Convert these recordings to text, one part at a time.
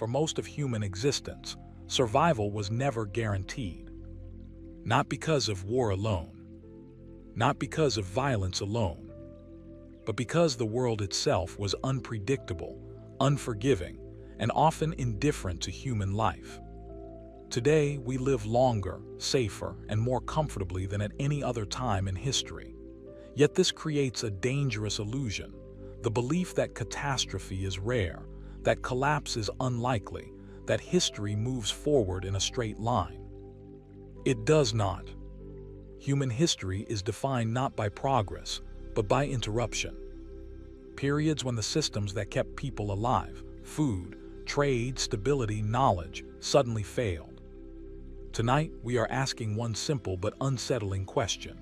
For most of human existence, survival was never guaranteed. Not because of war alone, not because of violence alone, but because the world itself was unpredictable, unforgiving, and often indifferent to human life. Today, we live longer, safer, and more comfortably than at any other time in history. Yet this creates a dangerous illusion, the belief that catastrophe is rare, that collapse is unlikely, that history moves forward in a straight line. It does not. Human history is defined not by progress, but by interruption. Periods when the systems that kept people alive, food, trade, stability, knowledge, suddenly failed. Tonight, we are asking one simple but unsettling question.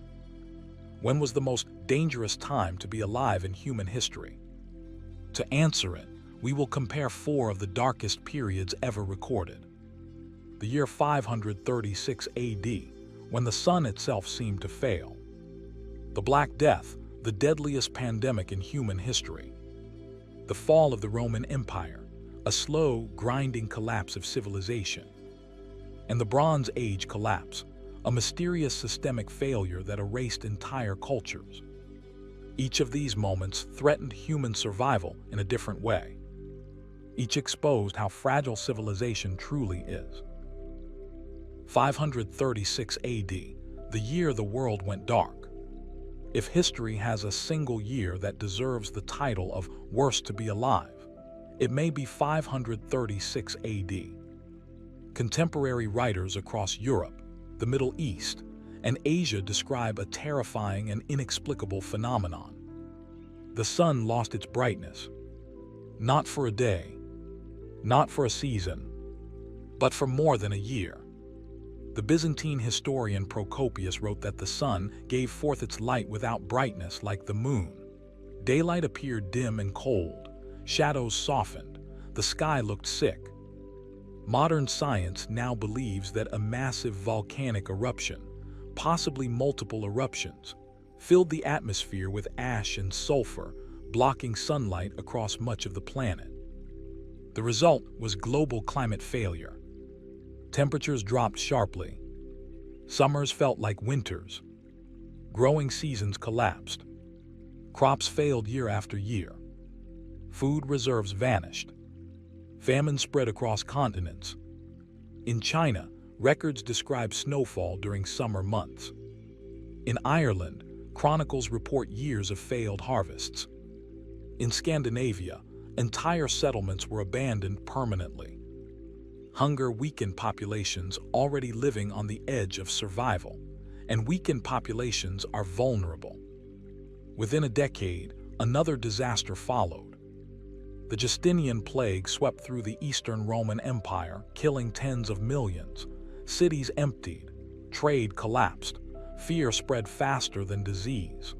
When was the most dangerous time to be alive in human history? To answer it, we will compare 4 of the darkest periods ever recorded. The year 536 AD, when the sun itself seemed to fail. The Black Death, the deadliest pandemic in human history. The fall of the Roman Empire, a slow, grinding collapse of civilization. And the Bronze Age collapse, a mysterious systemic failure that erased entire cultures. Each of these moments threatened human survival in a different way. Each exposed how fragile civilization truly is. 536 AD, the year the world went dark. If history has a single year that deserves the title of worst to be alive, it may be 536 AD. Contemporary writers across Europe, the Middle East, and Asia describe a terrifying and inexplicable phenomenon. The sun lost its brightness, not for a day, not for a season, but for more than a year. The Byzantine historian Procopius wrote that the sun gave forth its light without brightness like the moon. Daylight appeared dim and cold, shadows softened, the sky looked sick. Modern science now believes that a massive volcanic eruption, possibly multiple eruptions, filled the atmosphere with ash and sulfur, blocking sunlight across much of the planet. The result was global climate failure. Temperatures dropped sharply. Summers felt like winters. Growing seasons collapsed. Crops failed year after year. Food reserves vanished. Famine spread across continents. In China, records describe snowfall during summer months. In Ireland, chronicles report years of failed harvests. In Scandinavia, entire settlements were abandoned permanently. Hunger weakened populations already living on the edge of survival, and weakened populations are vulnerable. Within a decade, another disaster followed. The Justinian plague swept through the Eastern Roman Empire, killing tens of millions. Cities emptied, trade collapsed, fear spread faster than disease.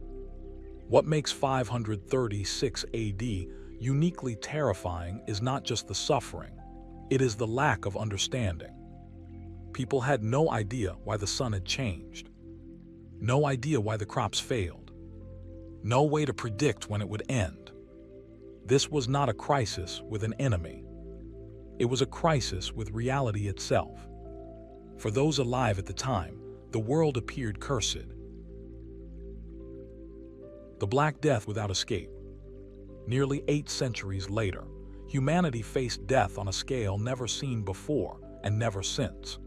What makes 536 AD uniquely terrifying is not just the suffering, it is the lack of understanding. People had no idea why the sun had changed, no idea why the crops failed, no way to predict when it would end. This was not a crisis with an enemy. It was a crisis with reality itself. For those alive at the time, the world appeared cursed. The Black Death without escape. Nearly 8 centuries later, humanity faced death on a scale never seen before and never since.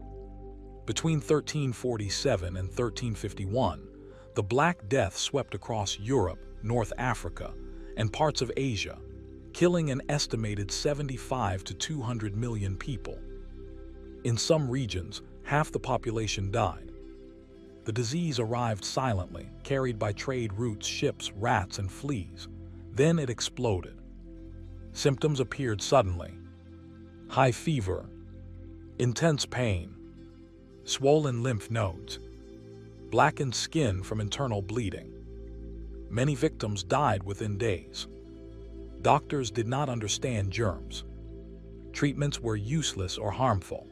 Between 1347 and 1351, the Black Death swept across Europe, North Africa, and parts of Asia, killing an estimated 75 to 200 million people. In some regions, half the population died. The disease arrived silently, carried by trade routes, ships, rats, and fleas. Then it exploded. Symptoms appeared suddenly. High fever, intense pain, swollen lymph nodes, blackened skin from internal bleeding. Many victims died within days. Doctors did not understand germs. Treatments were useless or harmful.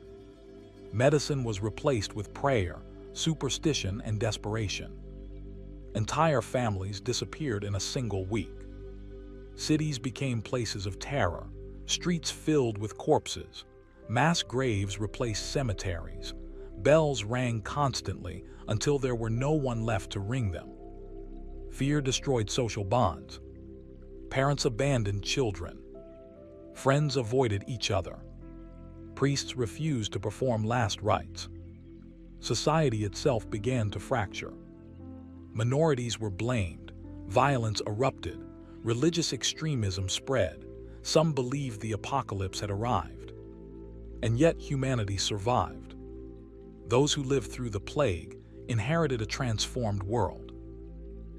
Medicine was replaced with prayer, superstition, and desperation. Entire families disappeared in a single week. Cities became places of terror. streets filled with corpses, mass graves replaced cemeteries, bells rang constantly until there were no one left to ring them. Fear destroyed social bonds. Parents abandoned children. Friends avoided each other. Priests refused to perform last rites. Society itself began to fracture. Minorities were blamed. Violence erupted. Religious extremism spread. Some believed the apocalypse had arrived. And yet humanity survived. Those who lived through the plague inherited a transformed world.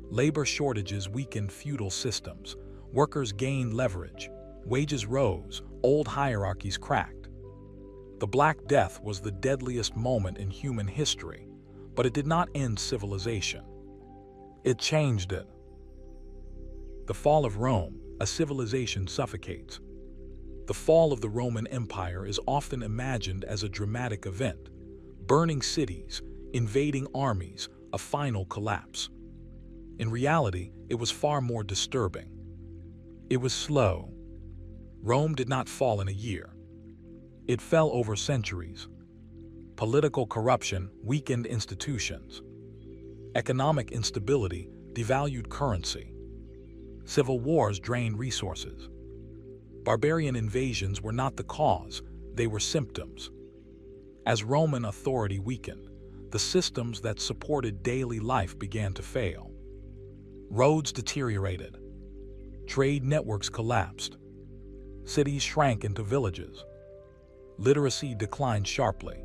Labor shortages weakened feudal systems. Workers gained leverage. Wages rose. Old hierarchies cracked. The Black Death was the deadliest moment in human history, but it did not end civilization. It changed it. The fall of Rome, a civilization suffocates. The fall of the Roman Empire is often imagined as a dramatic event. Burning cities, invading armies, a final collapse. In reality, it was far more disturbing. It was slow. Rome did not fall in a year. It fell over centuries. Political corruption weakened institutions. Economic instability devalued currency. Civil wars drained resources. Barbarian invasions were not the cause, they were symptoms. As Roman authority weakened, the systems that supported daily life began to fail. Roads deteriorated. Trade networks collapsed. Cities shrank into villages. Literacy declined sharply.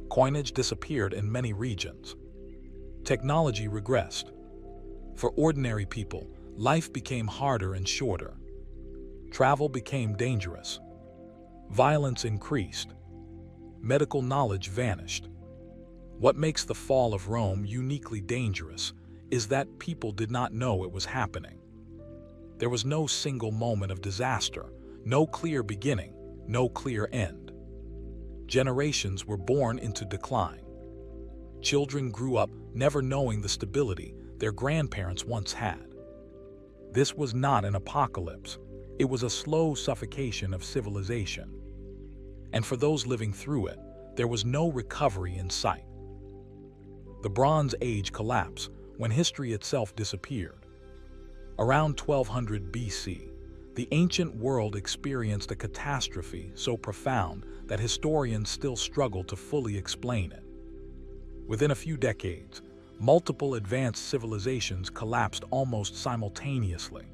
Coinage disappeared in many regions. Technology regressed. For ordinary people, life became harder and shorter. Travel became dangerous. Violence increased. Medical knowledge vanished. What makes the fall of Rome uniquely dangerous is that people did not know it was happening. There was no single moment of disaster, no clear beginning, no clear end. Generations were born into decline. Children grew up never knowing the stability their grandparents once had. This was not an apocalypse. It was a slow suffocation of civilization. And for those living through it, there was no recovery in sight. The Bronze Age collapsed when history itself disappeared. Around 1200 BC, the ancient world experienced a catastrophe so profound that historians still struggle to fully explain it. Within a few decades, multiple advanced civilizations collapsed almost simultaneously.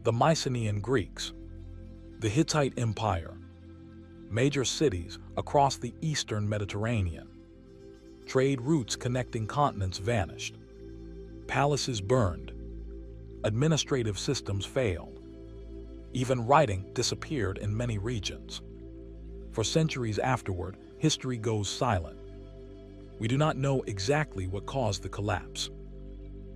The Mycenaean Greeks, the Hittite Empire, major cities across the eastern Mediterranean. Trade routes connecting continents vanished. Palaces burned. Administrative systems failed. Even writing disappeared in many regions. For centuries afterward, history goes silent. We do not know exactly what caused the collapse.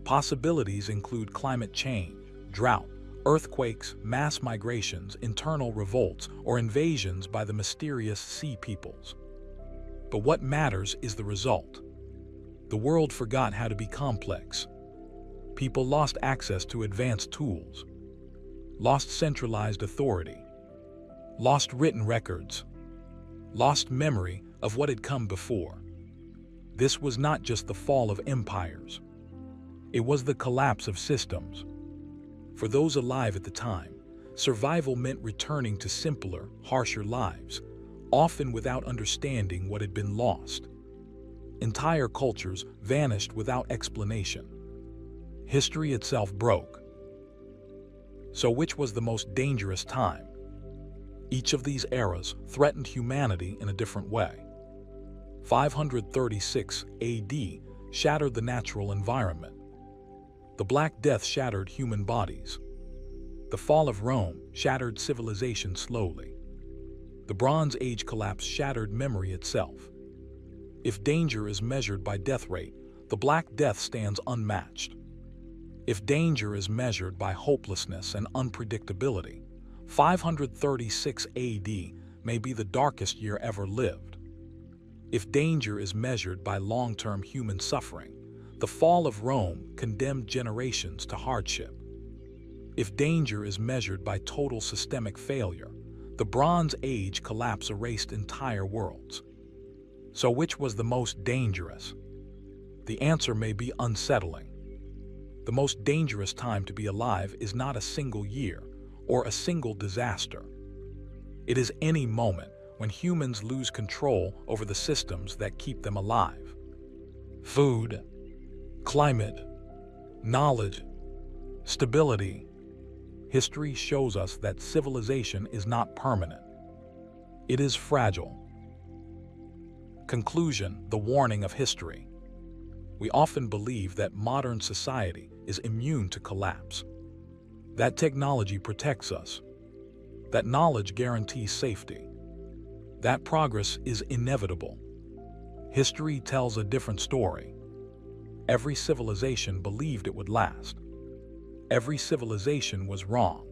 Possibilities include climate change, drought, earthquakes, mass migrations, internal revolts, or invasions by the mysterious sea peoples. But what matters is the result. The world forgot how to be complex. People lost access to advanced tools, lost centralized authority, lost written records, lost memory of what had come before. This was not just the fall of empires. It was the collapse of systems. For those alive at the time, survival meant returning to simpler, harsher lives, often without understanding what had been lost. Entire cultures vanished without explanation. History itself broke. So which was the most dangerous time? Each of these eras threatened humanity in a different way. 536 AD shattered the natural environment. The Black Death shattered human bodies. The fall of Rome shattered civilization slowly. The Bronze Age collapse shattered memory itself. If danger is measured by death rate, the Black Death stands unmatched. If danger is measured by hopelessness and unpredictability, 536 AD may be the darkest year ever lived. If danger is measured by long-term human suffering, the fall of Rome condemned generations to hardship. If danger is measured by total systemic failure, The Bronze Age collapse erased entire worlds. So which was the most dangerous? The answer may be unsettling. The most dangerous time to be alive is not a single year or a single disaster. It is any moment when humans lose control over the systems that keep them alive. Food, climate, knowledge, stability. History shows us that civilization is not permanent. It is fragile. Conclusion: the warning of history. We often believe that modern society is immune to collapse, that technology protects us, that knowledge guarantees safety, that progress is inevitable. History tells a different story. Every civilization believed it would last. Every civilization was wrong.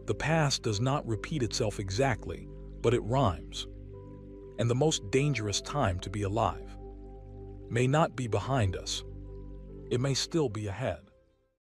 The past does not repeat itself exactly, but it rhymes. And the most dangerous time to be alive may not be behind us. It may still be ahead.